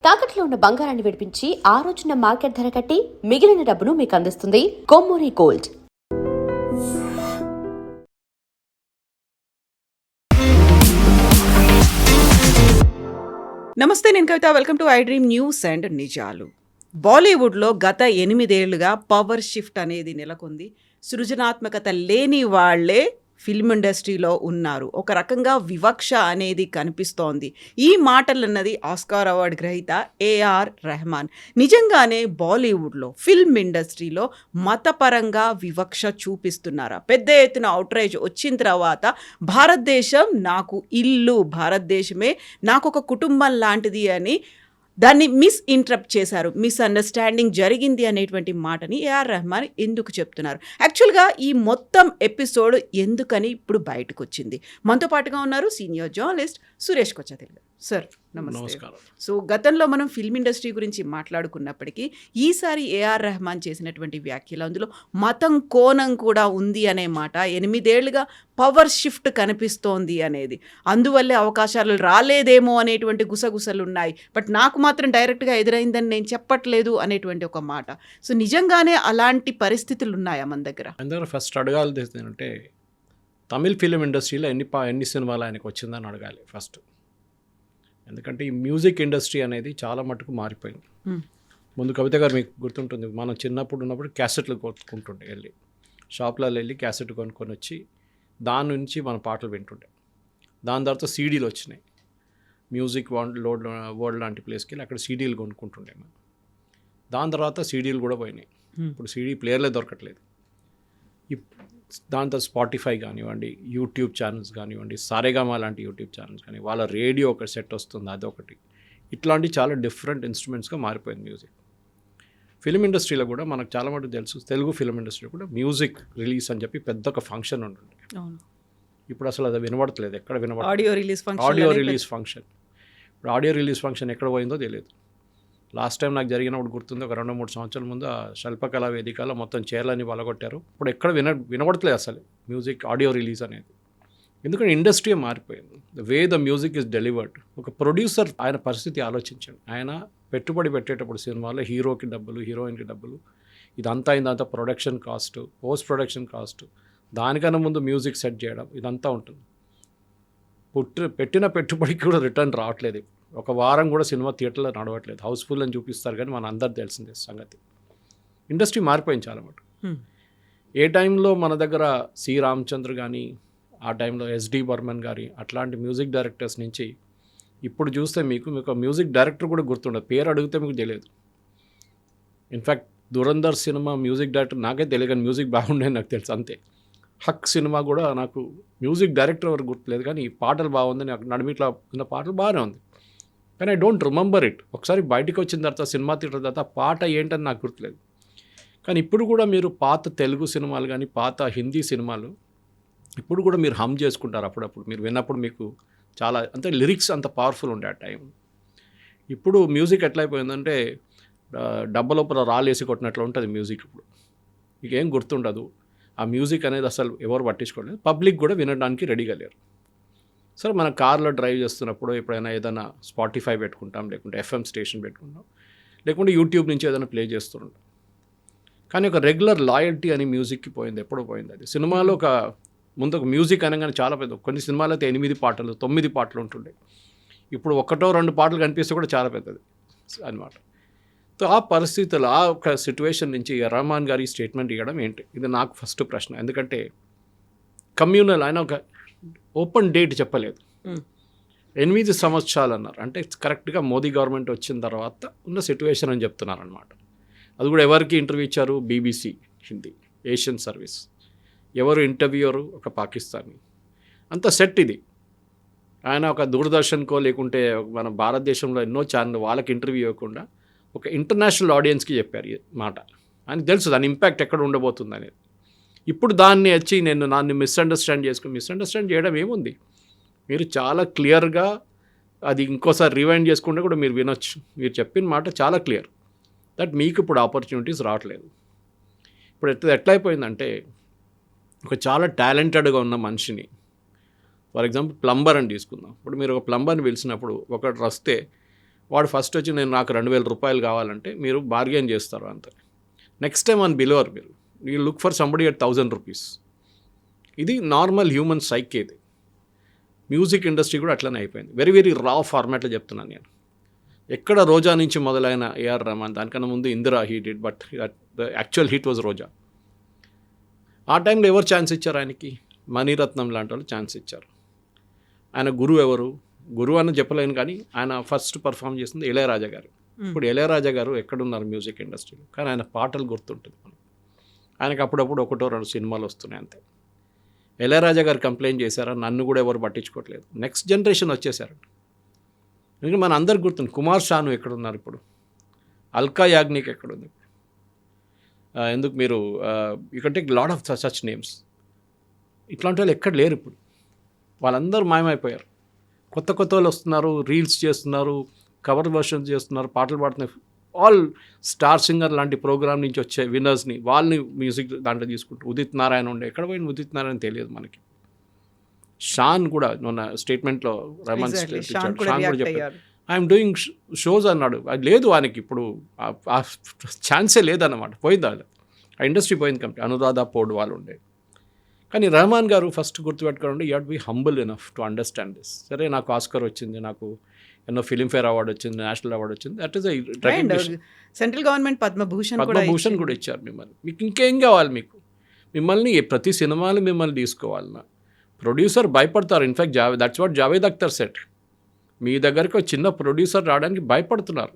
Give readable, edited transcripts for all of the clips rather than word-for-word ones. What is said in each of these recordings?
తాకట్లో ఉన్న బంగారాన్ని విడిపించి ఆ రోజున మార్కెట్ ధర కట్టి మిగిలిన డబ్బును మీకు అందిస్తుంది కొమ్మూరి గోల్డ్. నమస్తే, నేను Kavitha. Welcome to I dream news and నిజాలు. బాలీవుడ్లో గత 8 ఏళ్లుగా పవర్ షిఫ్ట్ అనేది నెలకొంది. సృజనాత్మకత లేని వాళ్లే ఫిల్మ్ ఇండస్ట్రీలో ఉన్నారు. ఒక రకంగా వివక్ష అనేది కనిపిస్తోంది. ఈ మాటలన్నది ఆస్కార్ అవార్డు గ్రహీత ఏఆర్ రెహమాన్. నిజంగానే బాలీవుడ్లో ఫిల్మ్ ఇండస్ట్రీలో మతపరంగా వివక్ష చూపిస్తున్నారా? పెద్ద ఎత్తున అవుట్రేజ్ వచ్చిన తర్వాత భారతదేశం నాకు ఇల్లు, భారతదేశమే నాకు ఒక కుటుంబం లాంటిది అని దాన్ని మిస్ఇంటరప్ట్ చేశారు. మిస్అండర్స్టాండింగ్ జరిగింది అనేటువంటి మాటని ఏఆర్ రెహమాన్ ఎందుకు చెప్తున్నారు? యాక్చువల్గా ఈ మొత్తం ఎపిసోడ్ ఎందుకని ఇప్పుడు బయటకు వచ్చింది? మనతో పాటుగా ఉన్నారు సీనియర్ జర్నలిస్ట్ సురేష్ కొచ్చాతిల్ గారు. సార్ నమస్కారం. సో గతంలో మనం ఫిల్మ్ ఇండస్ట్రీ గురించి మాట్లాడుకున్నప్పటికీ ఈసారి ఏఆర్ రెహమాన్ చేసినటువంటి వ్యాఖ్యలు, అందులో మతం కోణం కూడా ఉంది అనే మాట, 8 ఏళ్లుగా పవర్ షిఫ్ట్ కనిపిస్తోంది అనేది, అందువల్లే అవకాశాలు రాలేదేమో అనేటువంటి గుసగుసలు ఉన్నాయి, బట్ నాకు మాత్రం డైరెక్ట్గా ఎదురైందని నేను చెప్పట్లేదు అనేటువంటి ఒక మాట. సో నిజంగానే అలాంటి పరిస్థితులు ఉన్నాయా మన దగ్గర? ఫస్ట్ అడగాలి అంటే తమిళ్ ఫిలిం ఇండస్ట్రీలో ఎన్ని సినిమాలు ఆయనకు వచ్చిందని అడగాలి ఫస్ట్. ఎందుకంటే ఈ మ్యూజిక్ ఇండస్ట్రీ అనేది చాలా మటుకు మారిపోయింది. ముందు కవిత గారు మీకు గుర్తుంటుంది, మనం చిన్నప్పుడు ఉన్నప్పుడు క్యాసెట్లు కొనుక్కుంటుండే, వెళ్ళి షాప్లలో వెళ్ళి క్యాసెట్ కొనుక్కొని వచ్చి దాని నుంచి మనం పాటలు వింటుండే. దాని తర్వాత సీడీలు వచ్చినాయి. మ్యూజిక్ వరల్డ్ లాంటి ప్లేస్కి వెళ్ళి అక్కడ సీడీలు కొనుక్కుంటుండే మనం. దాని తర్వాత సీడీలు కూడా పోయినాయి. ఇప్పుడు సీడీ ప్లేయర్లే దొరకట్లేదు. దాంతో స్పాటిఫై కానివ్వండి, యూట్యూబ్ ఛానల్స్ కానివ్వండి, సారేగామా లాంటి యూట్యూబ్ ఛానల్స్ కానీ, వాళ్ళ రేడియో ఒక సెట్ వస్తుంది, అదొకటి. ఇట్లాంటి చాలా డిఫరెంట్ ఇన్స్ట్రుమెంట్స్గా మారిపోయింది మ్యూజిక్. ఫిలిం ఇండస్ట్రీలో కూడా మనకు చాలా మటుకు తెలుసు, తెలుగు ఫిలిం ఇండస్ట్రీలో కూడా మ్యూజిక్ రిలీజ్ అని చెప్పి పెద్ద ఒక ఫంక్షన్ ఉంటుంది. ఇప్పుడు అసలు అది వినబడట్లేదు, ఎక్కడ వినబడలేదు. Audio release function. ఇప్పుడు ఆడియో రిలీజ్ ఫంక్షన్ ఎక్కడ పోయిందో తెలియదు. లాస్ట్ టైం నాకు జరిగినప్పుడు గుర్తుంది, ఒక 2-3 సంవత్సరాల ముందు ఆ శిల్పకళా వేదికలో మొత్తం చైర్లన్నీ పలగొట్టారు. ఇప్పుడు ఎక్కడ వినబడట్లేదు అసలు మ్యూజిక్ ఆడియో రిలీజ్ అనేది. ఎందుకంటే ఇండస్ట్రీ మారిపోయింది. The way the music is delivered. ఒక ప్రొడ్యూసర్ ఆయన పరిస్థితి ఆలోచించండి. ఆయన పెట్టుబడి పెట్టేటప్పుడు సినిమాలో హీరోకి డబ్బులు, హీరోయిన్కి డబ్బులు, ఇదంతా production cost, post production cost, దానికన్నా ముందు మ్యూజిక్ సెట్ చేయడం, ఇదంతా ఉంటుంది. పెట్టిన పెట్టుబడికి కూడా రిటర్న్ రావట్లేదు. ఒక వారం కూడా సినిమా థియేటర్లో నడవట్లేదు. హౌస్ఫుల్ అని చూపిస్తారు కానీ మన అందరు తెలిసిందే సంగతి. ఇండస్ట్రీ మారిపోయింది చాలా మటు. ఏ టైంలో మన దగ్గర సి రామచంద్ర కానీ, ఆ టైంలో ఎస్డి బర్మన్ గారి అట్లాంటి మ్యూజిక్ డైరెక్టర్స్ నుంచి ఇప్పుడు చూస్తే మీకు మ్యూజిక్ డైరెక్టర్ కూడా గుర్తుండదు, పేరు అడిగితే మీకు తెలియదు. In fact Dhurandhar cinema music director నాకే తెలియదు, కానీ మ్యూజిక్ బాగుండేది నాకు తెలుసు అంతే. హక్ సినిమా కూడా నాకు మ్యూజిక్ డైరెక్టర్ ఎవరు గుర్తులేదు, కానీ ఈ పాటలు బాగుంది, నాకు నడిమిట్లా ఉన్న పాటలు బాగానే ఉంది, కానీ ఐ డోంట్ రిమెంబర్ ఇట్. ఒకసారి బయటికి వచ్చిన తర్వాత సినిమా థియేటర్ తర్వాత పాట ఏంటని నాకు గుర్తులేదు. కానీ ఇప్పుడు కూడా మీరు పాత తెలుగు సినిమాలు కానీ, పాత హిందీ సినిమాలు ఇప్పుడు కూడా మీరు హమ్ చేసుకుంటారు అప్పుడప్పుడు. మీరు విన్నప్పుడు మీకు చాలా అంటే లిరిక్స్ అంత పవర్ఫుల్ ఉండే ఆ టైం. ఇప్పుడు మ్యూజిక్ ఎట్లయిపోయిందంటే డబ్బలోపల రాలేసి కొట్టినట్లు ఉంటుంది మ్యూజిక్. ఇప్పుడు మీకు ఏం గుర్తుండదు. ఆ మ్యూజిక్ అనేది అసలు ఎవరు పట్టించుకోలేదు. పబ్లిక్ కూడా వినడానికి రెడీగా లేరు. సరే, మన కార్లో డ్రైవ్ చేస్తున్నప్పుడు ఎప్పుడైనా ఏదైనా స్పాటిఫై పెట్టుకుంటాం, లేకుంటే ఎఫ్ఎం స్టేషన్ పెట్టుకుంటాం, లేకుంటే యూట్యూబ్ నుంచి ఏదైనా ప్లే చేస్తుంటాం. కానీ ఒక రెగ్యులర్ లాయల్టీ అని మ్యూజిక్కి పోయింది, ఎప్పుడో పోయింది అది. సినిమాలో ముందు ఒక మ్యూజిక్ అనగానే చాలా పెద్ద, కొన్ని సినిమాలు అయితే 8 పాటలు 9 పాటలు ఉంటుండే. ఇప్పుడు 1-2 పాటలు కనిపిస్తే కూడా చాలా పెద్దది అన్నమాట. సో ఆ పరిస్థితులు, ఆ ఒక సిచ్యువేషన్ నుంచి రెహమాన్ గారి స్టేట్మెంట్ ఇవ్వడం ఏంటి, ఇది నాకు ఫస్ట్ ప్రశ్న. ఎందుకంటే కమ్యూనల్, ఆయన ఒక ఓపెన్ డేట్ చెప్పలేదు. 8 సంవత్సరాలు అన్నారు. అంటే కరెక్ట్గా మోదీ గవర్నమెంట్ వచ్చిన తర్వాత ఉన్న సిచ్యువేషన్ అని చెప్తున్నారు అనమాట. అది కూడా ఎవరికి ఇంటర్వ్యూ ఇచ్చారు? BBC Hindi, Asian service. ఎవరు ఇంటర్వ్యూరు? ఒక పాకిస్తానీ. అంత సెట్ ఇది. ఆయన ఒక దూరదర్శన్కో లేకుంటే మన భారతదేశంలో ఎన్నో ఛానల్ వాళ్ళకి ఇంటర్వ్యూ ఇవ్వకుండా ఒక ఇంటర్నేషనల్ ఆడియన్స్కి చెప్పారు ఈ మాట. ఆయనకు తెలుసు దాని ఇంపాక్ట్ ఎక్కడ ఉండబోతుంది అనేది. ఇప్పుడు దాన్ని వచ్చి నన్ను మిస్అండర్స్టాండ్ చేయడం ఏముంది? మీరు చాలా క్లియర్గా అది ఇంకోసారి రివైండ్ చేసుకుంటే కూడా మీరు వినొచ్చు. మీరు చెప్పిన మాట చాలా క్లియర్, దట్ మీకు ఇప్పుడు ఆపర్చునిటీస్ రావట్లేదు. ఇప్పుడు ఎట్లయిపోయిందంటే ఒక చాలా టాలెంటెడ్గా ఉన్న మనిషిని, ఫర్ ఎగ్జాంపుల్ ప్లంబర్ అని తీసుకుందాం. ఇప్పుడు మీరు ఒక ప్లంబర్ని పిలిచినప్పుడు ఒకటి వస్తే వాడు ఫస్ట్ వచ్చి నాకు 2,000 రూపాయలు కావాలంటే మీరు బార్గెన్ చేస్తారు అంతే. నెక్స్ట్ టైం అని బిలోవర్ మీరు you look for somebody at 1,000 rupees. ఇది నార్మల్ హ్యూమన్ సైక్. ఇది మ్యూజిక్ ఇండస్ట్రీ కూడా అట్లనే అయిపోయింది. వెరీ వెరీ రా ఫార్మాట్లో చెప్తున్నాను నేను. ఎక్కడ రోజా నుంచి మొదలైన ఏఆర్ రెహమాన్, దానికన్నా ముందు Indira he did, but the actual hit was Roja. ఆ టైంలో ఎవరు ఛాన్స్ ఇచ్చారు ఆయనకి? మణిరత్నం లాంటి వాళ్ళు ఛాన్స్ ఇచ్చారు. ఆయన గురువు ఎవరు? గురువు అని చెప్పలేను, కానీ ఆయన ఫస్ట్ పర్ఫామ్ చేసింది ఇళయరాజా గారు. ఇప్పుడు ఇళయరాజా గారు ఎక్కడున్నారు మ్యూజిక్ ఇండస్ట్రీలో? కానీ ఆయన పాటలు గుర్తుంటుంది మనకు. ఆయనకు అప్పుడప్పుడు 1-2 సినిమాలు వస్తున్నాయి అంతే. ఇళయరాజా గారు కంప్లైంట్ చేశారా? నన్ను కూడా ఎవరు పట్టించుకోవట్లేదు. నెక్స్ట్ జనరేషన్ వచ్చేసారు. ఎందుకంటే మన అందరికి గుర్తుంది. కుమార్ షాను ఎక్కడున్నారు ఇప్పుడు? అల్కా యాగ్నిక్ ఎక్కడుంది ఇప్పుడు? ఎందుకు మీరు you can take lot of such names. ఇట్లాంటి వాళ్ళు ఎక్కడ లేరు ఇప్పుడు. వాళ్ళందరూ మాయమైపోయారు. కొత్త వాళ్ళు వస్తున్నారు, రీల్స్ చేస్తున్నారు, కవర్ వర్షన్స్ చేస్తున్నారు, పాటలు పాడుతున్నారు. ఆల్ స్టార్ సింగర్ లాంటి ప్రోగ్రామ్ నుంచి వచ్చే విన్నర్స్ని వాళ్ళని మ్యూజిక్ దాంట్లో తీసుకుంటారు. ఉదిత్ నారాయణ ఉండే, ఎక్కడ పోయిన ఉదిత్ నారాయణ తెలియదు మనకి. షాన్ కూడా మొన్న స్టేట్మెంట్లో రెహమాన్ షాన్ కూడా చెప్పారు, ఐఎమ్ డూయింగ్ షోస్ అన్నాడు. అది లేదు ఆయనకి ఇప్పుడు, ఆ ఛాన్సే లేదన్నమాట. పోయింది అది, ఆ ఇండస్ట్రీ పోయింది. కంపెనీ అనురాధ పోడ్ వాళ్ళు ఉండే. కానీ రెహమాన్ గారు ఫస్ట్ గుర్తుపెట్టుకోండి, you have to be humble enough to understand this. సరే, నాకు ఆస్కర్ వచ్చింది, నాకు ఎన్నో ఫిలింఫేర్ అవార్డు వచ్చింది, నేషనల్ అవార్డు వచ్చింది, that is central government Padma Bhushan కూడా ఇచ్చారు మిమ్మల్ని. మీకు ఇంకేం కావాలి? మిమ్మల్ని ప్రతి సినిమాలు మిమ్మల్ని తీసుకోవాలన్నా ప్రొడ్యూసర్ భయపడతారు. In fact that's what Javed Akhtar said. మీ దగ్గరికి ఒక చిన్న ప్రొడ్యూసర్ రావడానికి భయపడుతున్నారు.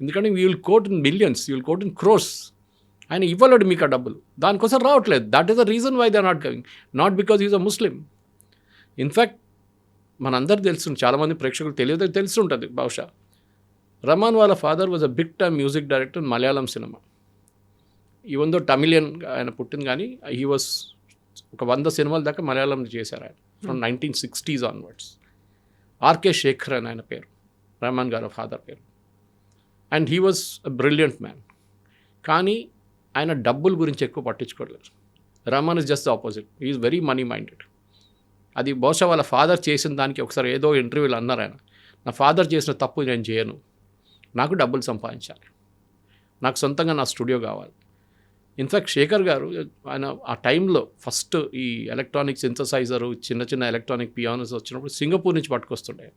ఎందుకంటే you will quote in millions, you will quote in crores. ఆయన ఇవ్వలేడు మీకు ఆ డబ్బులు, దానికోసం రావట్లేదు. That is the reason why they are not coming, not because is a Muslim. In fact మనందరూ తెలుసు, చాలామంది ప్రేక్షకులు తెలుసుంటుంది బహుశా. రెహమాన్ వాళ్ళ father was a big time music director Malayalam సినిమా. ఈవెన్ దో తమిళియన్ ఆయన పుట్టింది, కానీ హీ వాజ్ ఒక 100 సినిమాల దాకా మలయాళంలో చేశారు ఆయన, from 1960s onwards. RK Shekhar అని ఆయన పేరు, రెహమాన్ గారు ఫాదర్ పేరు. And he was a brilliant man. కానీ ఆయన డబ్బుల గురించి ఎక్కువ పట్టించుకోలేదు. Rahman is just the opposite, is very money minded. అది బహుశా వాళ్ళ ఫాదర్ చేసిన దానికి ఒకసారి ఏదో ఇంటర్వ్యూలు అన్నారు ఆయన, నా ఫాదర్ చేసిన తప్పు నేను చేయను, నాకు డబ్బులు సంపాదించాలి, నాకు సొంతంగా నా స్టూడియో కావాలి. ఇన్ఫ్యాక్ట్ శేఖర్ గారు ఆయన ఆ టైంలో ఫస్ట్ ఈ ఎలక్ట్రానిక్ సింథసైజరు, చిన్న చిన్న ఎలక్ట్రానిక్ పియానోస్ వచ్చినప్పుడు సింగపూర్ నుంచి పట్టుకొస్తుండే.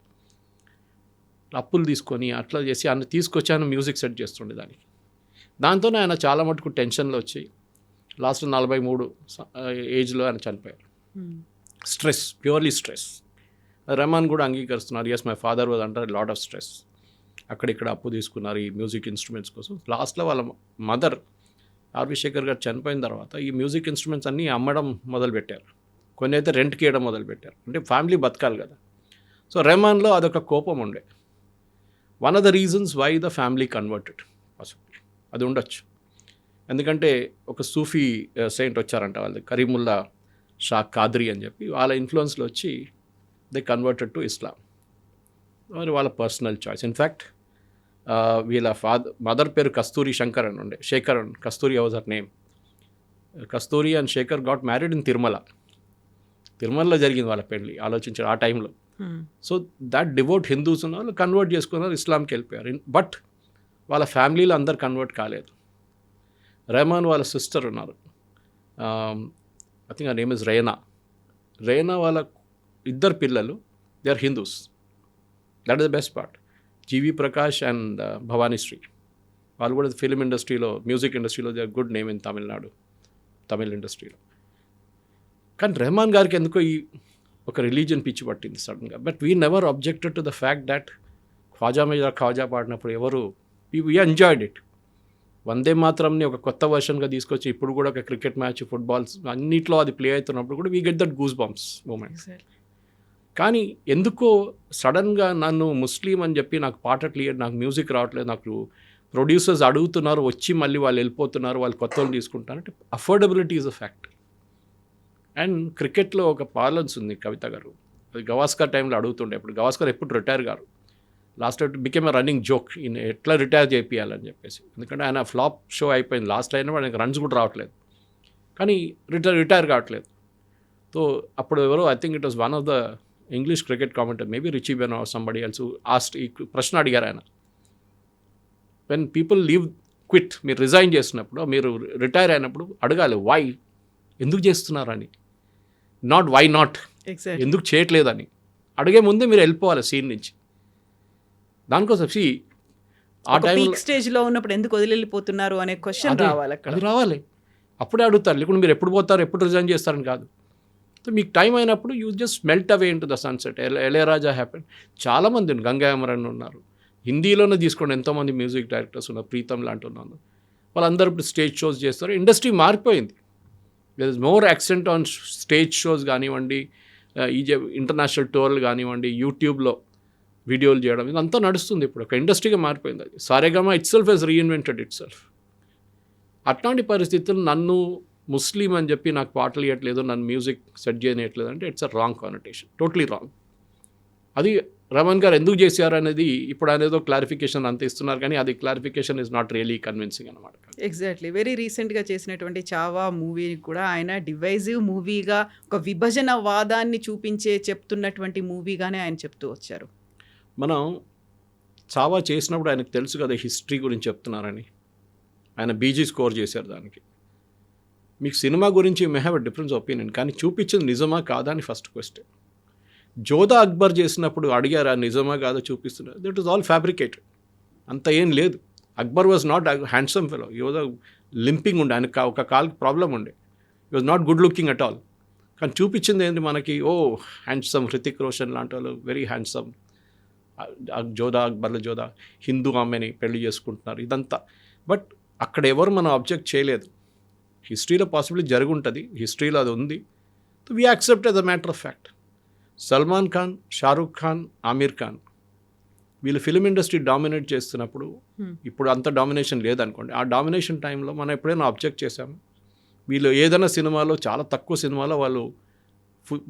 అప్పులు తీసుకొని అట్లా చేసి ఆయన తీసుకొచ్చి ఆయన మ్యూజిక్ సెట్ చేస్తుండే దానికి. దాంతోనే ఆయన చాలా మటుకు టెన్షన్లో వచ్చి లాస్ట్ 43 ఏజ్లో ఆయన చనిపోయారు. Stress, purely stress. రెహమాన్ కూడా అంగీకరిస్తున్నారు, yes my father was under lot of stress. అక్కడిక్కడ అప్పు తీసుకున్నారు ఈ మ్యూజిక్ ఇన్స్ట్రుమెంట్స్ కోసం. లాస్ట్లో వాళ్ళ మదర్ ఆర్వి శేఖర్ గారు చనిపోయిన తర్వాత ఈ మ్యూజిక్ ఇన్స్ట్రుమెంట్స్ అన్నీ అమ్మడం మొదలుపెట్టారు. కొన్ని అయితే రెంట్కి ఇవ్వడం మొదలుపెట్టారు. అంటే ఫ్యామిలీ బతకాలి కదా. సో రెహమాన్లో అదొక కోపం ఉండే. One of the reasons why the family converted possible అది ఉండొచ్చు. ఎందుకంటే ఒక సూఫీ సెయింట్ వచ్చారంట వాళ్ళు, కరీముల్లా షా కాద్రీ అని చెప్పి, వాళ్ళ ఇన్ఫ్లుయెన్స్లో వచ్చి దే కన్వర్టెడ్ టు ఇస్లాం. మరి వాళ్ళ పర్సనల్ చాయిస్. ఇన్ఫ్యాక్ట్ వీళ్ళ మదర్ పేరు కస్తూరి శంకర్ అని ఉండే, Shekhar and Kasturi was her name. Kasturi and Shekhar got married in తిరుమలలో జరిగింది వాళ్ళ పెళ్ళి. ఆలోచించారు ఆ టైంలో. సో దట్ డివోట్ హిందూస్ ఉన్న వాళ్ళు కన్వర్ట్ చేసుకున్నారు, ఇస్లాంకి వెళ్ళిపోయారు. బట్ వాళ్ళ ఫ్యామిలీలో అందరు కన్వర్ట్ కాలేదు. రెహమాన్ వాళ్ళ సిస్టర్ ఉన్నారు, ఐ థింక్ ఆ నేమ్ ఇస్ రేనా. వాళ్ళ 2 పిల్లలు they are Hindus. That is the best part. G V Prakash and Bhavanishri, వాళ్ళు కూడా ఫిల్మ్ ఇండస్ట్రీలో, మ్యూజిక్ ఇండస్ట్రీలో they are good name in Tamil ఇండస్ట్రీలో. కానీ రెహమాన్ గారికి ఎందుకో ఈ ఒక రిలీజియన్ పిచ్చి పట్టింది సడన్గా. But we never objected to the fact that Khwaja పాడినప్పుడు ఎవరు వీ ఎంజాయ్డ్ ఇట్. వందే మాత్రంని ఒక కొత్త వర్షన్గా తీసుకొచ్చి ఇప్పుడు కూడా ఒక క్రికెట్ మ్యాచ్, ఫుట్బాల్స్ అన్నిట్లో అది ప్లే అవుతున్నప్పుడు కూడా we get that goose bumps moments. కానీ ఎందుకో సడన్గా నన్ను ముస్లిం అని చెప్పి నాకు పాట క్లియర్, నాకు మ్యూజిక్ రావట్లేదు, నాకు ప్రొడ్యూసర్స్ అడుగుతున్నారు, వచ్చి మళ్ళీ వాళ్ళు వెళ్ళిపోతున్నారు, వాళ్ళు కొత్త వాళ్ళు తీసుకుంటారు అంటే affordability is a fact. And క్రికెట్లో ఒక పార్లెన్స్ ఉంది, కవిత గారు, అది గవాస్కర్ టైంలో అడుగుతుండే. ఇప్పుడు గవాస్కర్ ఎప్పుడు రిటైర్ గారు, last became a running joke, ఈయన ఎట్లా రిటైర్ చేయాలని చెప్పేసి. ఎందుకంటే ఆయన ఫ్లాప్ షో అయిపోయింది, లాస్ట్ అయినా ఆయనకు రన్స్ కూడా రావట్లేదు, కానీ రిటైర్ కావట్లేదు. సో అప్పుడు ఎవరో I think it was one of the English cricket commentator maybe Richie Benaud or somebody else asked ఈ ప్రశ్న అడిగారు ఆయన. వెన్ పీపుల్ లీవ్ క్విట్, మీరు రిజైన్ చేసినప్పుడు, మీరు రిటైర్ అయినప్పుడు అడగాలి వై, ఎందుకు చేస్తున్నారని, నాట్ వై నాట్, ఎందుకు చేయట్లేదని. అడిగే ముందే మీరు వెళ్ళిపోవాలి సీన్ నుంచి. దానికోసం ఆ టైంలో స్టేజ్లో ఉన్నప్పుడు ఎందుకు వదిలిపోతున్నారు అనే క్వశ్చన్ రావాలి అక్కడ. అది రావాలి, అప్పుడే అడుగుతారు. లేకుంటే మీరు ఎప్పుడు పోతారు, ఎప్పుడు రిజైన్ చేస్తారని కాదు. సో మీకు టైం అయినప్పుడు you just melt away into the sunset. Ilaiyaraaja happen. చాలామంది గంగా అమరన్ ఉన్నారు, హిందీలోనే తీసుకోండి ఎంతోమంది మ్యూజిక్ డైరెక్టర్స్ ఉన్నారు, ప్రీతం లాంటి ఉన్నారు. వాళ్ళందరూ ఇప్పుడు స్టేజ్ షోస్ చేస్తారు. ఇండస్ట్రీ మారిపోయింది. There is more accent on stage shows కానివ్వండి, ఇంటర్నేషనల్ టూర్లు కానివ్వండి, యూట్యూబ్లో వీడియోలు చేయడం, ఇదంతా నడుస్తుంది. ఇప్పుడు ఒక ఇండస్ట్రీగా మారిపోయింది అది. Saregama itself has reinvented itself. అట్లాంటి పరిస్థితులు నన్ను ముస్లిం అని చెప్పి నాకు పాటలు ఇవ్వట్లేదు, నన్ను మ్యూజిక్ సెట్ చేయట్లేదు అంటే it's a wrong connotation, totally wrong. అది రమణ్ గారు ఎందుకు చేశారు అనేది ఇప్పుడు అనేదో క్లారిఫికేషన్ అంత ఇస్తున్నారు, కానీ అది clarification is not really convincing అనమాట. ఎగ్జాక్ట్లీ. వెరీ రీసెంట్గా చేసినటువంటి చావా మూవీని కూడా ఆయన డివైజివ్ మూవీగా, ఒక విభజన వాదాన్ని చెప్తున్నటువంటి మూవీగానే ఆయన చెప్తూ వచ్చారు. మనం చావా చేసినప్పుడు ఆయనకు తెలుసు కదా హిస్టరీ గురించి చెప్తున్నారని, ఆయన బీజీ స్కోర్ చేశారు దానికి. మీకు సినిమా గురించి may have a difference opinion, కానీ చూపించింది నిజమా కాదా అని ఫస్ట్ క్వశ్చన్. జోధా అక్బర్ చేసినప్పుడు అడిగారు ఆ నిజమా కాదో చూపిస్తున్నారు. దట్ ఈస్ ఆల్ ఫ్యాబ్రికేటెడ్, అంత ఏం లేదు. Akbar was not handsome fellow, ఈ వాజ్ లింపింగ్ ఉండే, ఆయనకు ఒక కాల్కి ప్రాబ్లం ఉండే, ఈ was not good looking at all. కానీ చూపించింది ఏంటి మనకి, ఓ హ్యాండ్సమ్ హృతిక్ రోషన్ లాంటి వాళ్ళు వెరీ హ్యాండ్సమ్. జోధా అక్బర్లో జోధా హిందూ ఆమెని పెళ్లి చేసుకుంటున్నారు, ఇదంతా. బట్ అక్కడ ఎవరు మనం అబ్జెక్ట్ చేయలేదు. హిస్టరీలో పాసిబిలిటీ జరిగి ఉంటుంది, హిస్టరీలో అది ఉంది. We accept as a matter of fact. Salman Khan, Shahrukh Khan, Aamir Khan వీళ్ళు ఫిలిం ఇండస్ట్రీ డామినేట్ చేస్తున్నప్పుడు, ఇప్పుడు అంత డామినేషన్ లేదనుకోండి, ఆ డామినేషన్ టైంలో మనం ఎప్పుడైనా అబ్జెక్ట్ చేశాము? వీళ్ళు ఏదైనా సినిమాలో, చాలా తక్కువ సినిమాలో వాళ్ళు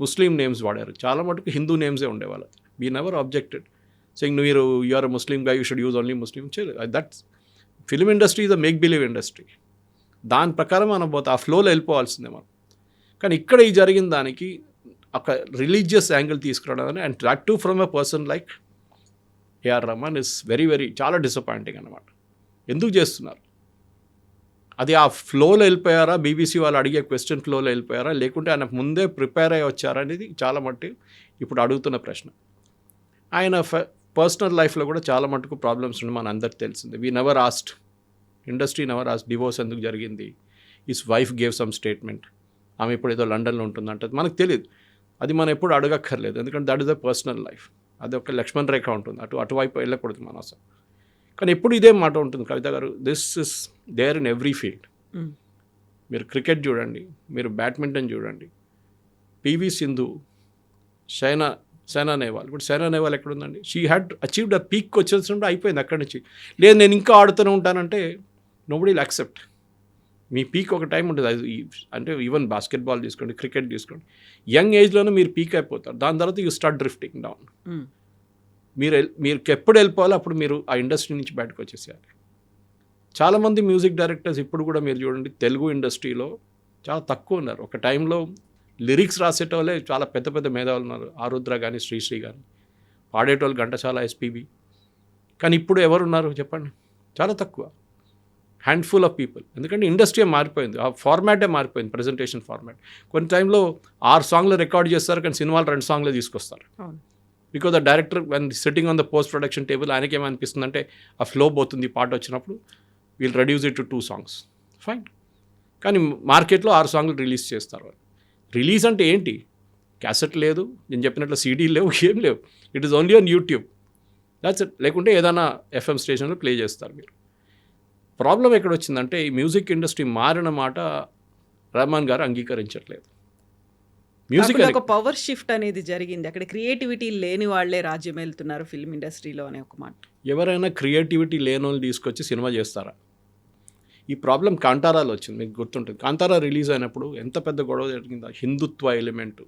ముస్లిం నేమ్స్ వాడారు, చాలా మటుకు హిందూ నేమ్సే ఉండేవాళ్ళు. We never objected saying you are a Muslim guy, you should use only Muslim. That's film industry is a make believe industry. దాని ప్రకారం మనం పోతే ఆ ఫ్లోలో వెళ్ళిపోవాల్సిందే మనం. కానీ ఇక్కడ ఈ జరిగిన దానికి ఒక రిలీజియస్ యాంగిల్ తీసుకురావడం, and that too from a person like AR Rahman is very very చాలా డిసప్పాయింటింగ్ అనమాట. ఎందుకు చేస్తున్నారు అది? ఆ ఫ్లోలో వెళ్ళిపోయారా, బీబీసీ వాళ్ళు అడిగే క్వశ్చన్ ఫ్లోలో వెళ్ళిపోయారా, లేకుంటే ఆయన ముందే ప్రిపేర్ అయ్యి వచ్చారా అనేది చాలా మట్టి ఇప్పుడు అడుగుతున్న ప్రశ్న. ఆయన పర్సనల్ లైఫ్లో కూడా చాలా మటుకు ప్రాబ్లమ్స్ ఉన్నాయి, మన అందరికి తెలిసింది. We never asked, industry never asked divorce ఎందుకు జరిగింది. His wife gave some statement, ఆమె ఇప్పుడు ఏదో లండన్లో ఉంటుందంటే మనకు తెలియదు. అది మనం ఎప్పుడు అడగక్కర్లేదు, ఎందుకంటే that is the personal life. అది ఒక లక్ష్మణ్ రేఖ ఉంటుంది, అటువైపు వెళ్ళకూడదు మనం అసలు. కానీ ఎప్పుడు ఇదే మాట ఉంటుంది Kavitha garu, this is there in every field. మీరు క్రికెట్ చూడండి, మీరు బ్యాడ్మింటన్ చూడండి, పివి సింధు, సైనా నెహ్వాల్. ఇప్పుడు సైనా నెహ్వాల్ ఎక్కడుందండి? She had achieved a peak వచ్చేసినప్పుడు అయిపోయింది అక్కడి నుంచి. లేదు నేను ఇంకా ఆడుతూనే ఉంటానంటే నోబడీ విల్ యాక్సెప్ట్. మీ పీక్ ఒక టైం ఉంటుంది, అది అంటే ఈవెన్ బాస్కెట్బాల్ తీసుకోండి, క్రికెట్ తీసుకోండి, యంగ్ ఏజ్లోనే మీరు పీక్ అయిపోతారు. దాని తర్వాత యూ స్టార్ట్ డ్రిఫ్టింగ్ డౌన్. మీరు ఎప్పుడు వెళ్ళిపోవాలో అప్పుడు మీరు ఆ ఇండస్ట్రీ నుంచి బయటకు వచ్చేసేయాలి. చాలామంది మ్యూజిక్ డైరెక్టర్స్ ఇప్పుడు కూడా మీరు చూడండి తెలుగు ఇండస్ట్రీలో చాలా తక్కువ ఉన్నారు. ఒక టైంలో లిరిక్స్ రాసేటోళ్ళే చాలా పెద్ద పెద్ద మేధావులు ఉన్నారు, ఆరుద్ర కానీ శ్రీశ్రీ కానీ, పాడేటోళ్ళు ఘంటసాల, ఎస్పీబీ. కానీ ఇప్పుడు ఎవరున్నారు చెప్పండి? చాలా తక్కువ, హ్యాండ్ఫుల్ ఆఫ్ పీపుల్. ఎందుకంటే ఇండస్ట్రీ మారిపోయింది, ఆ ఫార్మాటే మారిపోయింది, ప్రజెంటేషన్ ఫార్మాట్. కొన్ని టైంలో 6 సాంగ్లు రికార్డ్ చేస్తారు, కానీ సినిమాలు 2 సాంగ్లే తీసుకొస్తారు. Because the director when sitting on the post production table ఆయనకేమనిపిస్తుందంటే ఆ ఫ్లో పోతుంది పాట వచ్చినప్పుడు, we'll reduce it to 2 songs, fine. కానీ మార్కెట్లో 6 సాంగ్లు రిలీజ్ చేస్తారు. రిలీజ్ అంటే ఏంటి? క్యాసెట్ లేదు, నేను చెప్పినట్లు సీడీ లేవు, ఏం లేవు. It is only on YouTube, that's it. లేకుంటే ఏదైనా ఎఫ్ఎం స్టేషన్లో ప్లే చేస్తారు మీరు. ప్రాబ్లం ఎక్కడ వచ్చిందంటే ఈ మ్యూజిక్ ఇండస్ట్రీ మారిన మాట రెహమాన్ గారు అంగీకరించట్లేదు. మ్యూజిక్ ఒక పవర్ షిఫ్ట్ అనేది జరిగింది, అక్కడ క్రియేటివిటీ లేని వాళ్ళే రాజ్యం వెళ్తున్నారు ఫిల్మ్ ఇండస్ట్రీలో అనే ఒక మాట. ఎవరైనా క్రియేటివిటీ లేని వాళ్ళు తీసుకొచ్చి సినిమా చేస్తారా? ఈ ప్రాబ్లం కాంతారాలో వచ్చింది, మీకు గుర్తుంటుంది. కాంతారా రిలీజ్ అయినప్పుడు ఎంత పెద్ద గొడవ జరిగిందా. హిందుత్వ ఎలిమెంట్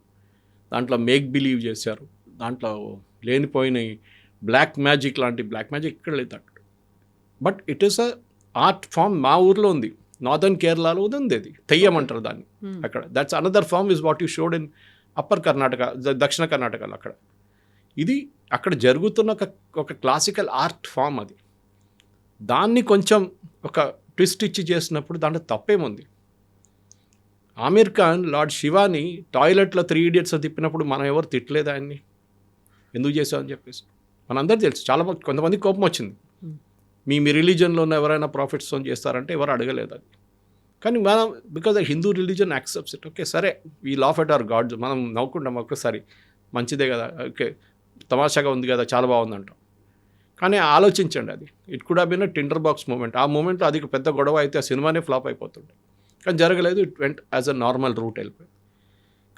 దాంట్లో మేక్ బిలీవ్ చేశారు, దాంట్లో లేనిపోయిన బ్లాక్ మ్యాజిక్ లాంటి, బ్లాక్ మ్యాజిక్ ఇక్కడ లేదు అక్కడ. But it is a art form. మా ఊర్లో ఉంది, నార్దర్న్ కేరళలో ఉంది అది, తెయ్యం అంటారు దాన్ని అక్కడ. That's another form is what you showed in upper Karnataka, దక్షిణ కర్ణాటకలో అక్కడ. ఇది అక్కడ జరుగుతున్న ఒక క్లాసికల్ ఆర్ట్ ఫామ్ అది. దాన్ని కొంచెం ఒక ట్విస్ట్ ఇచ్చి చేసినప్పుడు దాంట్లో తప్పేముంది? ఆమీర్ ఖాన్ లార్డ్ శివాని టాయిలెట్లో 3 Idiots తిప్పినప్పుడు మనం ఎవరు తిట్టలేదు ఆయన్ని, ఎందుకు చేసామని చెప్పేసి. మనందరూ తెలుసు. చాలా కొంతమంది కోపం వచ్చింది, మీ రిలీజన్లో ఉన్న ఎవరైనా ప్రాఫిట్స్ చేస్తారంటే ఎవరు అడగలేదు అది. కానీ మనం because Hindu religion accepts it. Okay సరే, we laugh at our gods, మనం నవ్వుకుంటాం ఒక్కసారి, మంచిదే కదా, ఓకే తమాషాగా ఉంది కదా, చాలా బాగుందంటాం. కానీ ఆలోచించండి, అది it could have been a tinder box moment. ఆ మూమెంట్లో అది పెద్ద గొడవ అయితే ఆ సినిమానే ఫ్లాప్ అయిపోతుండే. కానీ జరగలేదు, it went as a normal route వెళ్ళిపోయింది.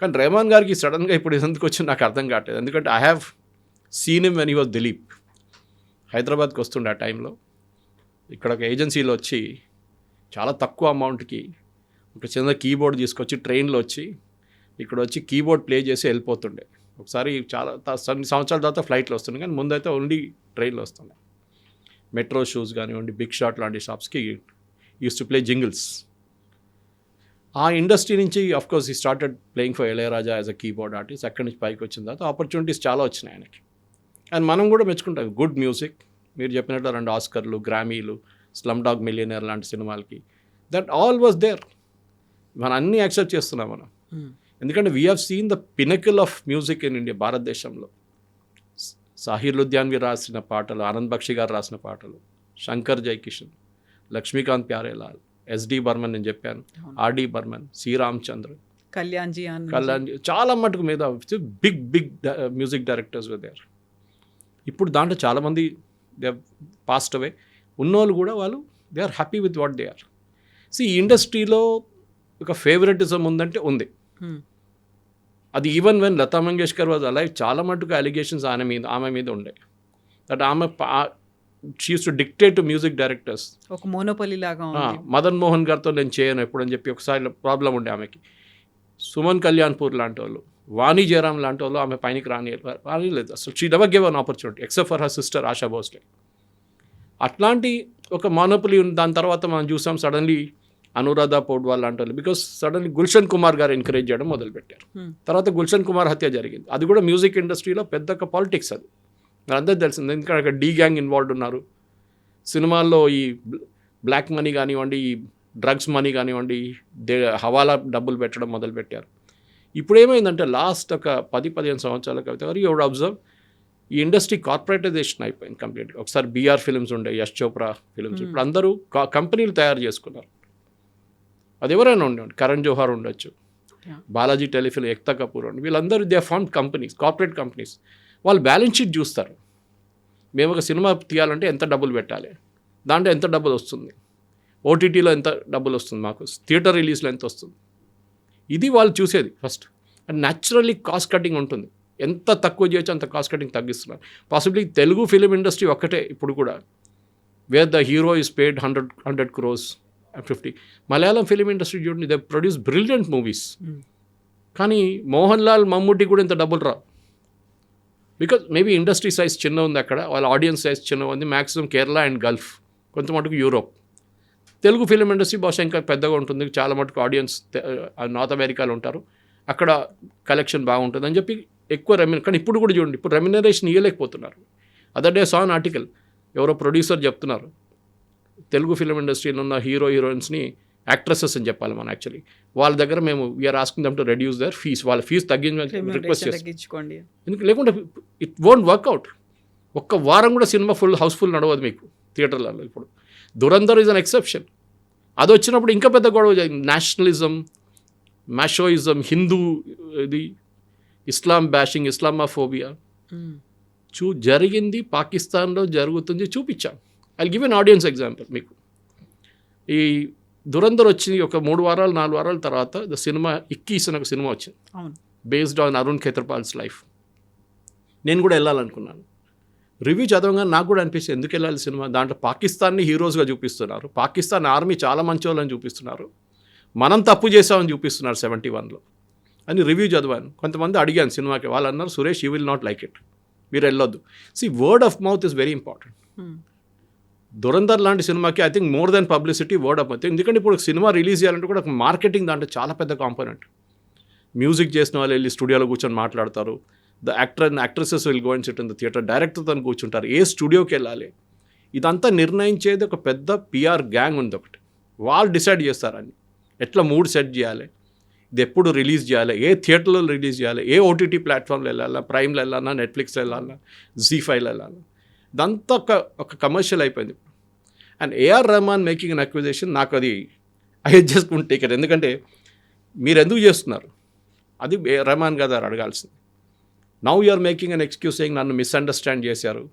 కానీ రెహమాన్ గారికి సడన్గా ఇప్పుడు ఎందుకు వచ్చింది నాకు అర్థం కావట్లేదు. ఎందుకంటే I have seen him when he was Dilip. హైదరాబాద్కి వస్తుండే ఆ టైంలో, ఇక్కడ ఒక ఏజెన్సీలో వచ్చి చాలా తక్కువ అమౌంట్కి ఒక చిన్న కీబోర్డ్ తీసుకొచ్చి ట్రైన్లో వచ్చి ఇక్కడ వచ్చి కీబోర్డ్ ప్లే చేసి వెళ్ళిపోతుండే. ఒకసారి చాలా సంవత్సరాల తర్వాత ఫ్లైట్లో వస్తుండే, కానీ ముందైతే ఓన్లీ ట్రైన్లో వస్తుండే. మెట్రో షూస్ కానివ్వండి, బిగ్ షాట్ లాంటి షాప్స్కి యూస్ టు ప్లే జింగిల్స్. ఆ ఇండస్ట్రీ నుంచి అఫ్కోర్స్ ఈ started playing for Ilaiyaraaja as a keyboard artist. అక్కడి నుంచి పైకి వచ్చిన తర్వాత ఆపర్చునిటీస్ చాలా వచ్చినాయి ఆయనకి. అండ్ మనం కూడా మెచ్చుకుంటాం, గుడ్ మ్యూజిక్. మీరు చెప్పినట్టు 2 ఆస్కర్లు, గ్రామీలు, స్లమ్ డాగ్ మిలియనర్ లాంటి సినిమాలకి, దట్ ఆల్ వాజ్ దేర్. మనం అన్నీ యాక్సెప్ట్ చేస్తున్నాం మనం. ఎందుకంటే we have seen the pinnacle of music in India, భారతదేశంలో. సాహిర్ లుధ్యాన్వి రాసిన పాటలు, ఆనంద్ బక్షి గారు రాసిన పాటలు, శంకర్ జైకిషన్, లక్ష్మీకాంత్ ప్యారేలాల్, ఎస్డి బర్మన్ నేను చెప్పాను, ఆర్డి బర్మన్, సి రామచంద్ర, కళ్యాణ్జీ, చాలా మటుకు మీద బిగ్ మ్యూజిక్ డైరెక్టర్స్ దేర్. ఇప్పుడు దాంట్లో చాలామంది దే పాస్ట్ అవే. ఉన్నోళ్ళు కూడా వాళ్ళు they are happy with what they are. ఈ ఇండస్ట్రీలో ఒక ఫేవరెటిజం ఉందంటే ఉంది. అది even when Lata Mangeshkar was alive, చాలా మటుకు అలిగేషన్స్ ఆమె మీద ఉండే. దట్ ఆమె she used to dictate to music directors. ఒక మోనోపలి లాగా. మదన్ మోహన్ గారితో నేను చేయను ఎప్పుడని చెప్పి ఒకసారి ప్రాబ్లం ఉండే ఆమెకి. సుమన్ కళ్యాణ్పూర్ లాంటి వాళ్ళు, వాణి జయరాం లాంటి వాళ్ళు ఆమె పైనకి రానిలేదు అసలు. She never give an opportunity except for her sister ASHA Bhosle. అట్లాంటి ఒక మోనోపలి ఉంది. దాని తర్వాత మనం చూసాం సడన్లీ అనురాధ పౌడ్వాల్ లాంటి వాళ్ళు, బికాస్ సడన్లీ గుల్షన్ కుమార్ గారు ఎంకరేజ్ చేయడం మొదలుపెట్టారు. తర్వాత గుల్షన్ కుమార్ హత్య జరిగింది. అది కూడా మ్యూజిక్ ఇండస్ట్రీలో పెద్ద పాలిటిక్స్. అది అందరూ తెలిసింది. ఎందుకంటే అక్కడ డీ గ్యాంగ్ ఇన్వాల్వ్డ్ ఉన్నారు. సినిమాల్లో ఈ బ్లాక్ మనీ కానివ్వండి, ఈ డ్రగ్స్ మనీ కానివ్వండి, హవాలా డబ్బులు పెట్టడం మొదలుపెట్టారు. ఇప్పుడు ఏమైందంటే లాస్ట్ ఒక 10-15 సంవత్సరాల క్రితం యూ వుడ్ అబ్జర్వ్ ఈ ఇండస్ట్రీ కార్పొరేటైజేషన్ అయిపోయింది కంప్లీట్గా. ఒకసారి బీఆర్ ఫిల్మ్స్ ఉండే, యశ్ చోప్రా ఫిల్మ్స్, ఇప్పుడు అందరూ కంపెనీలు తయారు చేసుకున్నారు. అది ఎవరైనా ఉండేవాడు, కరణ్ జోహార్ ఉండొచ్చు, బాలాజీ టెలిఫిల్మ్, ఎక్తా కపూర్ ఉండి, వీళ్ళందరూ they form companies, corporate companies. వాళ్ళు బ్యాలెన్స్ షీట్ చూస్తారు. మేము ఒక సినిమా తీయాలంటే ఎంత డబ్బులు పెట్టాలి, దాంట్లో ఎంత డబ్బులు వస్తుంది, ఓటీటీలో ఎంత డబ్బులు వస్తుంది, మాకు థియేటర్ రిలీజ్లో ఎంత వస్తుంది, ఇది వాళ్ళు చూసేది first. And naturally cost cutting ఉంటుంది. ఎంత తక్కువ చేయొచ్చు అంత కాస్ట్ కటింగ్ తగ్గిస్తున్నారు. పాసిబ్లీ తెలుగు ఫిలిం ఇండస్ట్రీ ఒక్కటే ఇప్పుడు కూడా where the hero is paid 100 crores 50. Malayalam film industry చూడండి, దే ప్రొడ్యూస్ బ్రిలియంట్ మూవీస్. కానీ మోహన్ లాల్, మమ్ముట్టి కూడా ఇంత డబ్బులు రావు. బికాజ్ మేబీ ఇండస్ట్రీ సైజ్ చిన్న ఉంది అక్కడ, వాళ్ళ ఆడియన్స్ సైజ్ చిన్న ఉంది. మ్యాక్సిమం కేరళ అండ్ గల్ఫ్, కొంత మటుకు యూరోప్. తెలుగు ఫిలిం ఇండస్ట్రీ బహుశా ఇంకా పెద్దగా ఉంటుంది, చాలా మటుకు ఆడియన్స్ నార్త్ అమెరికాలో ఉంటారు, అక్కడ కలెక్షన్ బాగుంటుంది అని చెప్పి ఎక్కువ కానీ ఇప్పుడు కూడా చూడండి, ఇప్పుడు రెమ్యునరేషన్ ఇవ్వలేకపోతున్నారు. Other day saw an article, ఎవరో ప్రొడ్యూసర్ చెప్తున్నారు తెలుగు ఫిలిం ఇండస్ట్రీలో ఉన్న హీరోయిన్స్ని యాక్ట్రెసెస్ అని చెప్పాలి మనం యాక్చువల్లీ, వాళ్ళ దగ్గర మేము we are asking them to reduce their fees, వాళ్ళ ఫీజు తగ్గించమని రిక్వెస్ట్ చేస్తాం. ఎందుకు లేకుంటే ఇట్ వోంట్ వర్క్అవుట్. ఒక్క వారం కూడా సినిమా హౌస్ఫుల్ నడవదు మీకు థియేటర్లలో. ఇప్పుడు దురంధర్ ఈజ్ అన్ ఎక్సెప్షన్. అది వచ్చినప్పుడు ఇంకా పెద్ద గొడవ జరిగింది. నేషనలిజం, మ్యాషోయిజం, హిందూ ఇది, ఇస్లాం బ్యాషింగ్, ఇస్లామాఫోబియా జరిగింది. పాకిస్తాన్లో జరుగుతుంది, చూపించాం. I give an audience example మీకు. ఈ దురంధర్ వచ్చి ఒక 3 వారాలు 4 వారాల తర్వాత ద సినిమా 21 అని ఒక సినిమా వచ్చింది, బేస్డ్ ఆన్ అరుణ్ ఖేత్రపాల్స్ లైఫ్. నేను కూడా వెళ్ళాలనుకున్నాను. రివ్యూ చదవగానే నాకు కూడా అనిపిస్తుంది ఎందుకు వెళ్ళాలి సినిమా. దాంట్లో పాకిస్తాన్ని హీరోస్గా చూపిస్తున్నారు, పాకిస్తాన్ ఆర్మీ చాలా మంచి వాళ్ళని చూపిస్తున్నారు, మనం తప్పు చేసామని చూపిస్తున్నారు 71లో అని రివ్యూ చదివాను. కొంతమంది అడిగాను సినిమాకి, వాళ్ళు అన్నారు Suresh you will not like it, మీరు వెళ్ళొద్దు. Word of mouth is very important. Dhurandhar లాంటి సినిమాకి I think more than publicity word of mouth. ఎందుకంటే ఇప్పుడు సినిమా రిలీజ్ చేయాలంటే కూడా మార్కెటింగ్ దాంట్లో చాలా పెద్ద కాంపోనెంట్. మ్యూజిక్ చేసిన వాళ్ళు వెళ్ళి స్టూడియోలో కూర్చొని మాట్లాడతారు. The actor and actresses will go and sit in the theatre, డైరెక్టర్తో కూర్చుంటారు, ఏ స్టూడియోకి వెళ్ళాలి, ఇదంతా నిర్ణయించేది ఒక పెద్ద పిఆర్ గ్యాంగ్ ఉంది ఒకటి. వాళ్ళు డిసైడ్ చేస్తారని ఎట్లా మూడ్ సెట్ చేయాలి, ఇది ఎప్పుడు రిలీజ్ చేయాలి, ఏ థియేటర్లో రిలీజ్ చేయాలి, ఏ ఓటీటీ ప్లాట్ఫామ్లో వెళ్ళాలా, ప్రైమ్లో వెళ్ళాలా, నెట్ఫ్లిక్స్లో వెళ్ళాలా, జీ5లో వెళ్ళాలా, ఇదంతా ఒక కమర్షియల్ అయిపోయింది. And A R Rahman making an acquisition, నాకు అది I just won't take it. ఎందుకంటే మీరు ఎందుకు చేస్తున్నారు అది రెహమాన్ గారు అడగాల్సింది. Now you're making an excuse saying నన్ను మిస్అండర్స్టాండ్ చేశారు.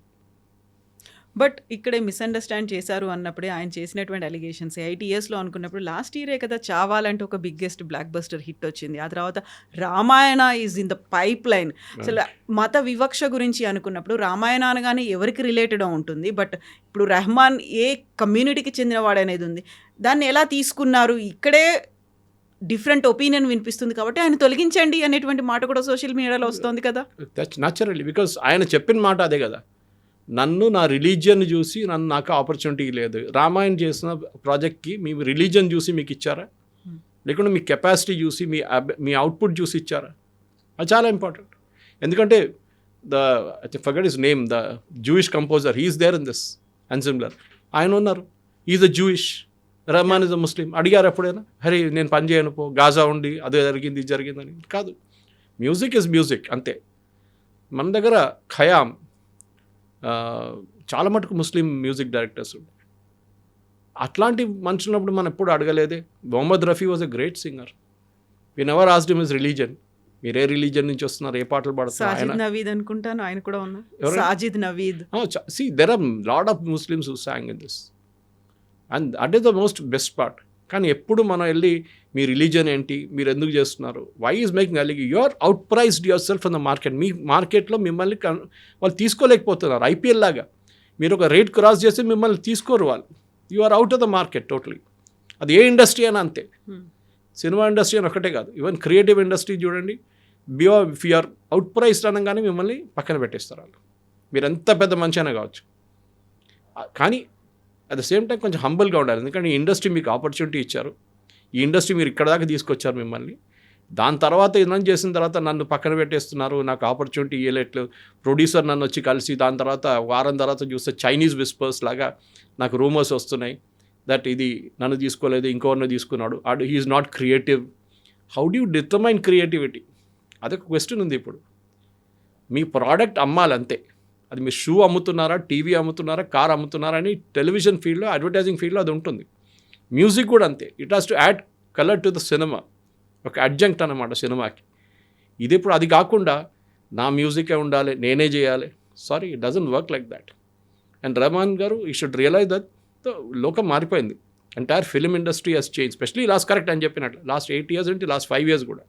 బట్ ఇక్కడే మిస్అండర్స్టాండ్ చేశారు అన్నప్పుడే ఆయన చేసినటువంటి అలిగేషన్స్ 8 yearsలో అనుకున్నప్పుడు లాస్ట్ ఇయరే కదా చావాలంటే ఒక బిగ్గెస్ట్ బ్లాక్ బస్టర్ హిట్ వచ్చింది. ఆ తర్వాత Ramayana is in the pipe line. అసలు మత వివక్ష గురించి అనుకున్నప్పుడు రామాయణ అనగానే ఎవరికి రిలేటెడ్ ఉంటుంది, బట్ ఇప్పుడు రెహమాన్ ఏ కమ్యూనిటీకి చెందినవాడు అనేది ఉంది. దాన్ని ఎలా తీసుకున్నారు? ఇక్కడే డిఫరెంట్ ఒపీనియన్ వినిపిస్తుంది కాబట్టి ఆయన తొలగించండి అనేటువంటి మాట కూడా సోషల్ మీడియాలో వస్తుంది కదా. దట్స్ న్యాచురల్లీ, బికాస్ ఆయన చెప్పిన మాట అదే కదా, నన్ను నా రిలీజియన్ చూసి నాకు ఆపర్చునిటీ లేదు. రామాయణ చేసిన ప్రాజెక్ట్కి మీ రిలీజియన్ చూసి మీకు ఇచ్చారా, లేకుంటే మీ కెపాసిటీ చూసి మీ అవుట్పుట్ చూసి ఇచ్చారా? అది చాలా ఇంపార్టెంట్. ఎందుకంటే forget his name, the Jewish composer, he is there in this and similar. ఆయన ఉన్నారు, is a Jewish, Rahman is a Muslim. అడిగారు ఎప్పుడైనా, హరి నేను పని చేయను పో, గాజా ఉండి అదే జరిగింది ఇది జరిగిందని? కాదు, మ్యూజిక్ ఇస్ మ్యూజిక్ అంతే. మన దగ్గర ఖయామ్, చాలా మటుకు ముస్లిం మ్యూజిక్ డైరెక్టర్స్ ఉంటారు. అట్లాంటి మనుషులున్నప్పుడు మనం ఎప్పుడు అడగలేదే. Mohammed Rafi was a great singer, we never asked him his religion. మీరు ఏ రిలీజన్ నుంచి వస్తున్నారు, ఏ పాటలు పాడుతున్నారు? సాజిద్ నవీద్ అనుకుంటాను ఆయన కూడా ఉన్నారు. Sajid Naveed. See, there are lot of Muslims who sang in this. And that is the most best part. కానీ ఎప్పుడు మనం వెళ్ళి మీ రిలీజన్ ఏంటి, మీరు ఎందుకు చేస్తున్నారు, వై ఈజ్ మేకింగ్ అలిగి, you are out priced yourself in the market. మీ మార్కెట్లో మిమ్మల్ని వాళ్ళు తీసుకోలేకపోతున్నారు. ఐపీఎల్ లాగా మీరు ఒక రేట్ క్రాస్ చేస్తే మిమ్మల్ని తీసుకోరు వాళ్ళు. You are out of the market totally. అది ఏ ఇండస్ట్రీ అయినా అంతే, సినిమా ఇండస్ట్రీ అని ఒకటే కాదు, ఈవెన్ క్రియేటివ్ ఇండస్ట్రీ చూడండి. If you are out priced అనగానే మిమ్మల్ని పక్కన పెట్టేస్తారు వాళ్ళు, మీరు ఎంత పెద్ద మంచి అయినా కావచ్చు. కానీ అట్ ద సేమ్ టైం కొంచెం హంబుల్గా ఉండాలి. ఎందుకంటే ఈ ఇండస్ట్రీ మీకు ఆపర్చునిటీ ఇచ్చారు, ఈ ఇండస్ట్రీ మీరు ఇక్కడ దాకా తీసుకొచ్చారు మిమ్మల్ని. దాని తర్వాత ఇదం చేసిన తర్వాత నన్ను పక్కన పెట్టేస్తున్నారు, నాకు ఆపర్చునిటీ ఇవ్వలేట్లేదు. ప్రొడ్యూసర్ నన్ను వచ్చి కలిసి దాని తర్వాత వారం తర్వాత చూస్తే చైనీస్ విస్పర్స్ లాగా నాకు రూమర్స్ వస్తున్నాయి దట్ ఇది నన్ను తీసుకోలేదు, ఇంకోరిని తీసుకున్నాడు, he's not creative. How do you determine creativity? అదొక క్వశ్చన్ ఉంది. ఇప్పుడు మీ ప్రోడక్ట్ అమ్మాలంతే, అది మీరు షూ అమ్ముతున్నారా, టీవీ అమ్ముతున్నారా, కార్ అమ్ముతున్నారా అని టెలివిజన్ ఫీల్డ్లో, అడ్వర్టైజింగ్ ఫీల్డ్లో అది ఉంటుంది. మ్యూజిక్ కూడా అంతే, it has to add colour to the cinema, ఒక అడ్జంక్ట్ అన్నమాట సినిమాకి. ఇది ఇప్పుడు అది కాకుండా నా మ్యూజికే ఉండాలి, నేనే చేయాలి, sorry, it doesn't work like that. And Rahman garu ఈ షుడ్ రియలైజ్ దట్ లోకం మారిపోయింది. Entire film industry has change, specially last correct అని చెప్పినట్లు లాస్ట్ 8 years అంటే లాస్ట్ 5 years కూడా,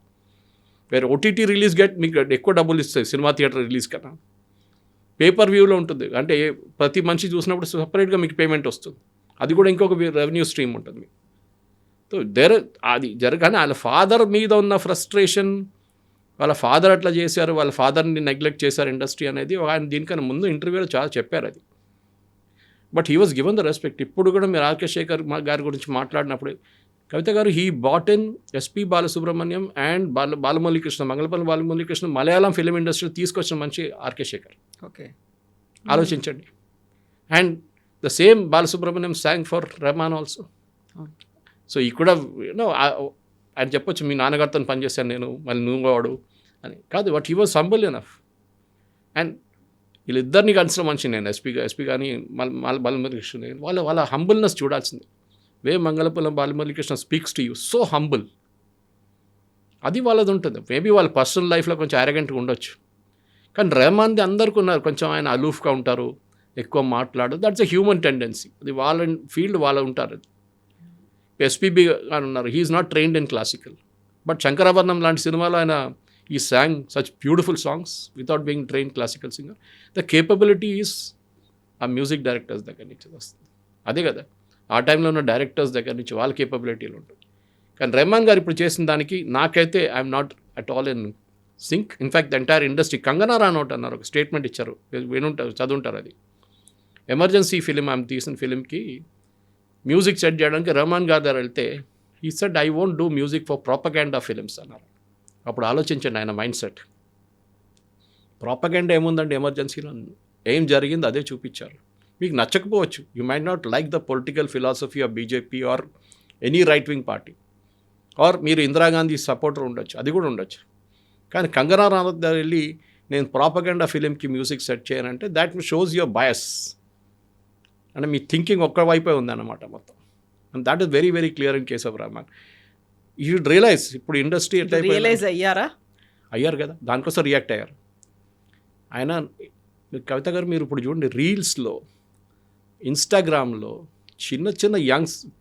వేరే ఓటీటీ రిలీజ్ మీకు ఎక్కువ డబ్బులు ఇస్తాయి సినిమా థియేటర్ రిలీజ్ కన్నా. పేపర్ వ్యూలో ఉంటుంది, అంటే ప్రతి మనిషి చూసినప్పుడు సపరేట్గా మీకు పేమెంట్ వస్తుంది, అది కూడా ఇంకొక రెవెన్యూ స్ట్రీమ్ ఉంటుంది మీకు. సో అది జరగానే వాళ్ళ ఫాదర్ మీద ఉన్న ఫ్రస్ట్రేషన్, వాళ్ళ ఫాదర్ అట్లా చేశారు, వాళ్ళ ఫాదర్ని నెగ్లెక్ట్ చేశారు ఇండస్ట్రీ అనేది ఆయన దీనికన్నా ముందు ఇంటర్వ్యూలో చాలా చెప్పారు అది. But he was given the respect. ఇప్పుడు కూడా మీరు ఆర్కే శేఖర్ గారి గురించి మాట్లాడినప్పుడు, Kavitha garu he bought in SP Balasubrahmanyam and Balamuralikrishna, Mangalampalli Balamuralikrishna Malayalam film industry తీసుకొచ్చిన మనిషి ఆర్కే శేఖర్. ఓకే, ఆలోచించండి. And the same Balasubrahmanyam song for Rahman also. So ఈ కూడా ఆయన చెప్పొచ్చు, మీ నాన్నగారితో పనిచేశాను నేను, మళ్ళీ నువ్వు వాడు అని కాదు, but he was humble enough. And వీళ్ళిద్దరిని కలిసిన మనిషి నేను, ఎస్పీ కానీ బాలమురళీకృష్ణ, వాళ్ళ హంబుల్నెస్ చూడాల్సింది. Way Mangalampalli Balamuralikrishna speaks to you so humble, అది వాళ్ళది ఉంటుంది. మేబీ వాళ్ళ పర్సనల్ లైఫ్లో కొంచెం అరగెంట్గా ఉండొచ్చు, కానీ రెహమాన్ది అందరికీ ఉన్నారు, కొంచెం ఆయన అలూఫ్గా ఉంటారు, ఎక్కువ మాట్లాడు, దట్స్ ఎ హ్యూమన్ టెండెన్సీ, అది వాళ్ళ ఫీల్డ్ వాళ్ళు ఉంటారు. అది ఎస్పీబీ అని ఉన్నారు, he's not trained in classical, but Sankarabharanam లాంటి సినిమాలో ఆయన ఈ song such beautiful songs without being trained classical singer. The capability is ఆ మ్యూజిక్ డైరెక్టర్స్ దగ్గర నుంచి వస్తుంది. అదే కదా ఆ టైంలో ఉన్న డైరెక్టర్స్ దగ్గర నుంచి వాళ్ళ కేపబిలిటీలు ఉంటుంది. కానీ రెహమాన్ గారు ఇప్పుడు చేసిన దానికి నాకైతే I'm not at all in sync. In fact the entire industry, Kangana Ranaut అన్నారు, ఒక స్టేట్మెంట్ ఇచ్చారు, వినుంటారు, చదువుంటారు. అది ఎమర్జెన్సీ ఫిలిం ఆమె తీసిన ఫిలింకి మ్యూజిక్ సెట్ చేయడానికి రెహమాన్ గారి దగ్గర వెళ్తే he said I won't do music for propaganda films అన్నారు. అప్పుడు ఆలోచించండి ఆయన మైండ్ సెట్. ప్రాపగెండా ఏముందండి ఎమర్జెన్సీలో, ఏం జరిగింది అదే చూపించారు. మీకు నచ్చకపోవచ్చు, you might not like the political philosophy of BJP or any right wing party, or మీరు ఇందిరాగాంధీ సపోర్టర్ ఉండొచ్చు, అది కూడా ఉండొచ్చు. కానీ కంగనా రనౌత్ గారు వెళ్ళి నేను ప్రాపగెండా ఫిలింకి మ్యూజిక్ సెట్ చేయనంటే దాట్ షోస్ యువర్ బయస్. అంటే మీ థింకింగ్ ఒక్క వైపే ఉందన్నమాట మొత్తం. And that is very very clear in case of Rahman. You should realise ఇప్పుడు ఇండస్ట్రీ ఎట్లా రియలైజ్ అయ్యారు కదా, దానికోసం రియాక్ట్ అయ్యారు. ఆయన కవిత గారు మీరు ఇప్పుడు చూడండి రీల్స్లో, ఇన్స్టాగ్రామ్లో చిన్న చిన్న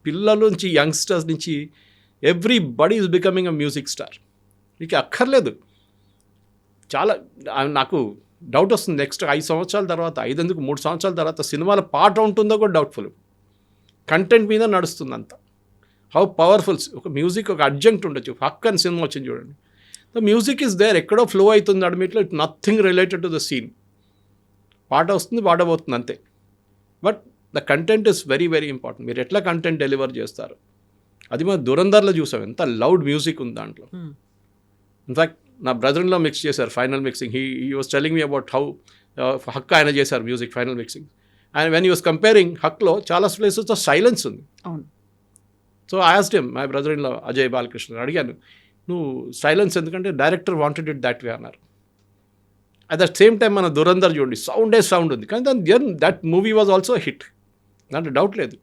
పిల్లల నుంచి యంగ్స్టర్స్ నుంచి everybody is becoming a music star. మీకు అక్కర్లేదు. చాలా నాకు డౌట్ వస్తుంది నెక్స్ట్ 5 సంవత్సరాల తర్వాత, 3 సంవత్సరాల తర్వాత సినిమాల పాట ఉంటుందో కూడా డౌట్ఫుల్. కంటెంట్ మీద నడుస్తుంది అంతా. హౌ పవర్ఫుల్ ఒక మ్యూజిక్, ఒక అడ్జంక్ట్ ఉండొచ్చు. హక్ అని సినిమా వచ్చింది చూడండి, ద మ్యూజిక్ ఈజ్ దేర్, ఎక్కడో ఫ్లో అవుతుంది అడ్మిట్లో, it nothing related to the scene. పాట వస్తుంది, పాట పోతుంది అంతే. But the content is very very important. మీరు ఎట్లా కంటెంట్ డెలివర్ చేస్తారు, అది మనం దురంధర్లో చూసాం, ఎంత లౌడ్ మ్యూజిక్ ఉంది దాంట్లో. ఇన్ఫ్యాక్ట్ నా బ్రదర్లో మిక్స్ చేశారు final mixing. He was telling me about how Haq ఆయన చేశారు music final mixing. And when you was comparing హక్లో చాలా ప్లేసెస్తో సైలెన్స్ ఉంది. So I asked him, my brother in law Ajay Balakrishna అడిగాను, నువ్వు సైలెన్స్ ఎందుకంటే director wanted it that way అన్నారు. అట్ ద సేమ్ టైం మన దురంధర్ చూడండి, సౌండ్ ఉంది, కానీ దాని that movie was also hit, దాంట్లో డౌట్ లేదు.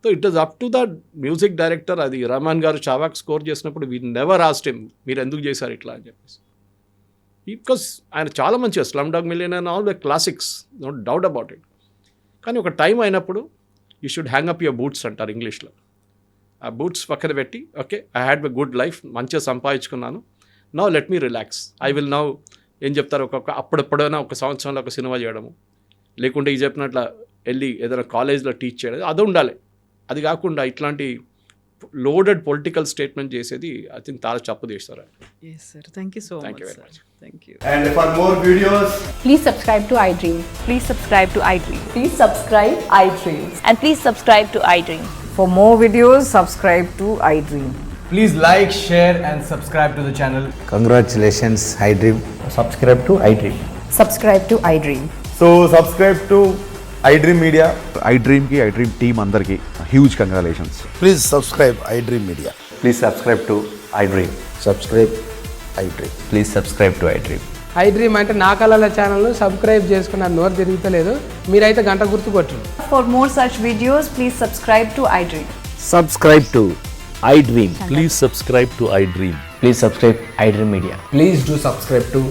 So it is up to the music director. అది రెహమాన్ గారు చావాక్ స్కోర్ చేసినప్పుడు వీ నెవర్ ఆస్క్డ్ హిమ్ మీరు ఎందుకు చేశారు ఇట్లా అని చెప్పేసి. బికాస్ ఆయన చాలా మంచిగా slumdog millionaire and all the classics, no doubt about it. కానీ ఒక టైం అయినప్పుడు you should hang up your boots అంటారు ఇంగ్లీష్లో. ఆ బూట్స్ పక్కన పెట్టి, okay I had a good life, మంచిగా సంపాదించుకున్నాను, now let me relax, I will now ఏం చెప్తారు, అప్పుడెప్పుడైనా ఒక సంవత్సరంలో ఒక సినిమా చేయడము, లేకుంటే ఈ చెప్పినట్ల వెళ్ళి ఏదైనా కాలేజ్లో టీచ్ చేయడం, అది ఉండాలి. అది కాకుండా ఇట్లాంటి లోడెడ్ పొలిటికల్ స్టేట్మెంట్ చేసేది ఐ థింక్ చాలా తప్పు చేస్తారు. Thank you so Thank you much very much. Thank you. And for more videos, Please subscribe to iDream. Please subscribe to iDream. Please subscribe iDream. And please subscribe to iDream. For more videos, subscribe to iDream. please like, share and subscribe to the channel. Congratulations, iDream. Subscribe to iDream. Subscribe to iDream. So subscribe to iDream Media. iDream की iDream team अंदर की huge congratulations. Please subscribe iDream Media. Please subscribe to iDream. Subscribe iDream. Please subscribe to iDream. iDream అంటే నా కళల ఛానల్ను subscribe చేసుకున్న నోరు తిరుగుతలేదు, మీరైతే గంట గుర్తు కొట్టండి. For more such videos, please subscribe to iDream. Subscribe to iDream. Please subscribe to iDream. Please subscribe iDream Media. Please do subscribe to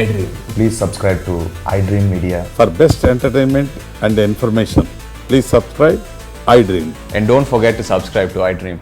iDream. Please subscribe to iDream Media. For best entertainment and information, please subscribe iDream. And don't forget to subscribe to iDream.